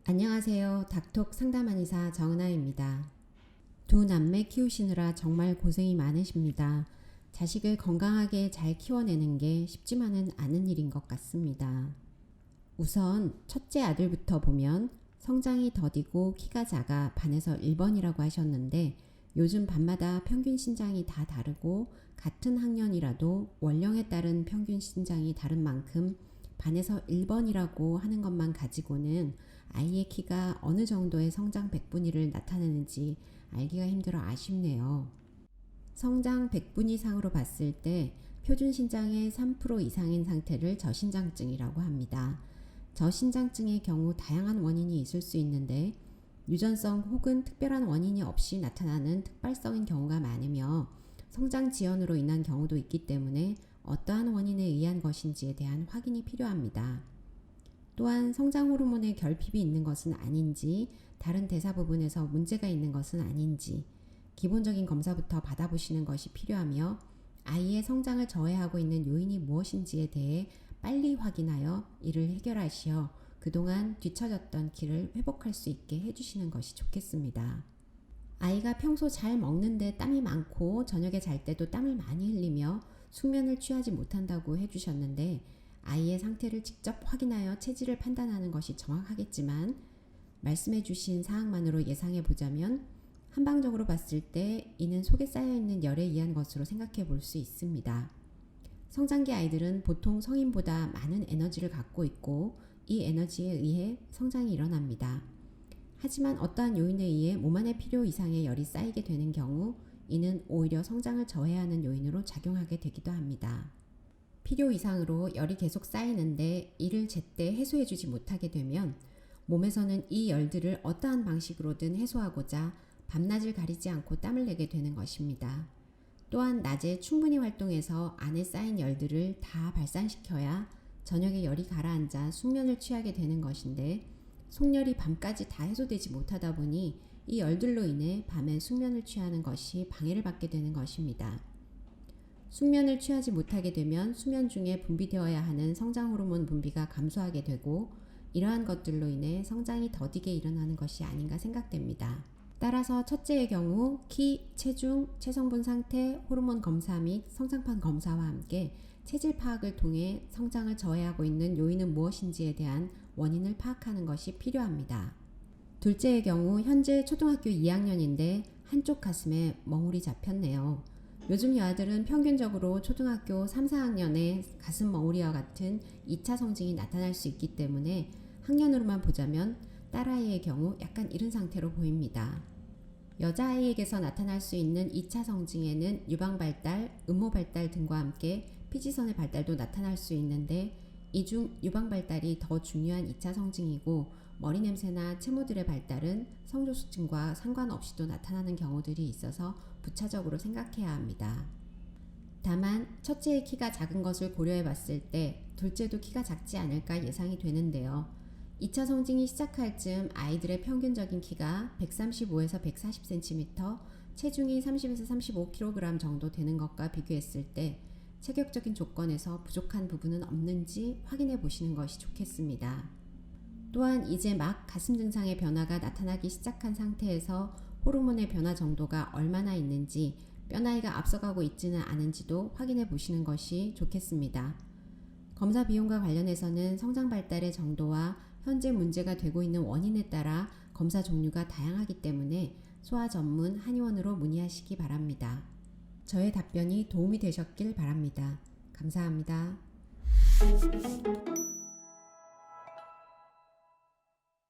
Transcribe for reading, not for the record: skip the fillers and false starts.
안녕하세요. 닥톡 상담한의사 정은아입니다. 두 남매 키우시느라 정말 고생이 많으십니다. 자식을 건강하게 잘 키워내는 게 쉽지만은 않은 일인 것 같습니다. 우선 첫째 아들부터 보면 성장이 더디고 키가 작아 반에서 1번이라고 하셨는데 요즘 반마다 평균 신장이 다 다르고 같은 학년이라도 원령에 따른 평균 신장이 다른 만큼 반에서 1번이라고 하는 것만 가지고는 아이의 키가 어느 정도의 성장 백분위를 나타내는지 알기가 힘들어 아쉽네요. 성장 백분위상으로 봤을 때 표준 신장의 3% 이상인 상태를 저신장증이라고 합니다. 저신장증의 경우 다양한 원인이 있을 수 있는데 유전성 혹은 특별한 원인이 없이 나타나는 특발성인 경우가 많으며 성장 지연으로 인한 경우도 있기 때문에 어떠한 원인에 의한 것인지에 대한 확인이 필요합니다. 또한 성장 호르몬의 결핍이 있는 것은 아닌지, 다른 대사 부분에서 문제가 있는 것은 아닌지 기본적인 검사부터 받아보시는 것이 필요하며 아이의 성장을 저해하고 있는 요인이 무엇인지에 대해 빨리 확인하여 이를 해결하시어 그동안 뒤처졌던 키를 회복할 수 있게 해주시는 것이 좋겠습니다. 아이가 평소 잘 먹는데 땀이 많고 저녁에 잘 때도 땀을 많이 흘리며 숙면을 취하지 못한다고 해주셨는데 아이의 상태를 직접 확인하여 체질을 판단하는 것이 정확하겠지만 말씀해 주신 사항만으로 예상해 보자면 한방적으로 봤을 때 이는 속에 쌓여있는 열에 의한 것으로 생각해 볼 수 있습니다. 성장기 아이들은 보통 성인보다 많은 에너지를 갖고 있고 이 에너지에 의해 성장이 일어납니다. 하지만 어떠한 요인에 의해 몸 안에 필요 이상의 열이 쌓이게 되는 경우 이는 오히려 성장을 저해하는 요인으로 작용하게 되기도 합니다. 필요 이상으로 열이 계속 쌓이는데 이를 제때 해소해주지 못하게 되면 몸에서는 이 열들을 어떠한 방식으로든 해소하고자 밤낮을 가리지 않고 땀을 내게 되는 것입니다. 또한 낮에 충분히 활동해서 안에 쌓인 열들을 다 발산시켜야 저녁에 열이 가라앉아 숙면을 취하게 되는 것인데 속열이 밤까지 다 해소되지 못하다 보니 이 열들로 인해 밤에 숙면을 취하는 것이 방해를 받게 되는 것입니다. 숙면을 취하지 못하게 되면 수면 중에 분비되어야 하는 성장 호르몬 분비가 감소하게 되고 이러한 것들로 인해 성장이 더디게 일어나는 것이 아닌가 생각됩니다. 따라서 첫째의 경우 키, 체중, 체성분 상태, 호르몬 검사 및 성장판 검사와 함께 체질 파악을 통해 성장을 저해하고 있는 요인은 무엇인지에 대한 원인을 파악하는 것이 필요합니다. 둘째의 경우 현재 초등학교 2학년인데 한쪽 가슴에 멍울이 잡혔네요. 요즘 여아들은 평균적으로 초등학교 3, 4학년에 가슴 멍울이와 같은 2차 성징이 나타날 수 있기 때문에 학년으로만 보자면 딸아이의 경우 약간 이른 상태로 보입니다. 여자아이에게서 나타날 수 있는 2차 성징에는 유방발달, 음모발달 등과 함께 피지선의 발달도 나타날 수 있는데 이 중 유방발달이 더 중요한 2차 성징이고 머리 냄새나 채모들의 발달은 성조숙증과 상관없이도 나타나는 경우들이 있어서 부차적으로 생각해야 합니다. 다만 첫째의 키가 작은 것을 고려해 봤을 때 둘째도 키가 작지 않을까 예상이 되는데요. 2차 성징이 시작할 즈음 아이들의 평균적인 키가 135에서 140cm, 체중이 30에서 35kg 정도 되는 것과 비교했을 때 체격적인 조건에서 부족한 부분은 없는지 확인해 보시는 것이 좋겠습니다. 또한 이제 막 가슴 증상의 변화가 나타나기 시작한 상태에서 호르몬의 변화 정도가 얼마나 있는지 뼈나이가 앞서가고 있지는 않은지도 확인해 보시는 것이 좋겠습니다. 검사 비용과 관련해서는 성장 발달의 정도와 현재 문제가 되고 있는 원인에 따라 검사 종류가 다양하기 때문에 소아 전문 한의원으로 문의하시기 바랍니다. 저의 답변이 도움이 되셨길 바랍니다. 감사합니다.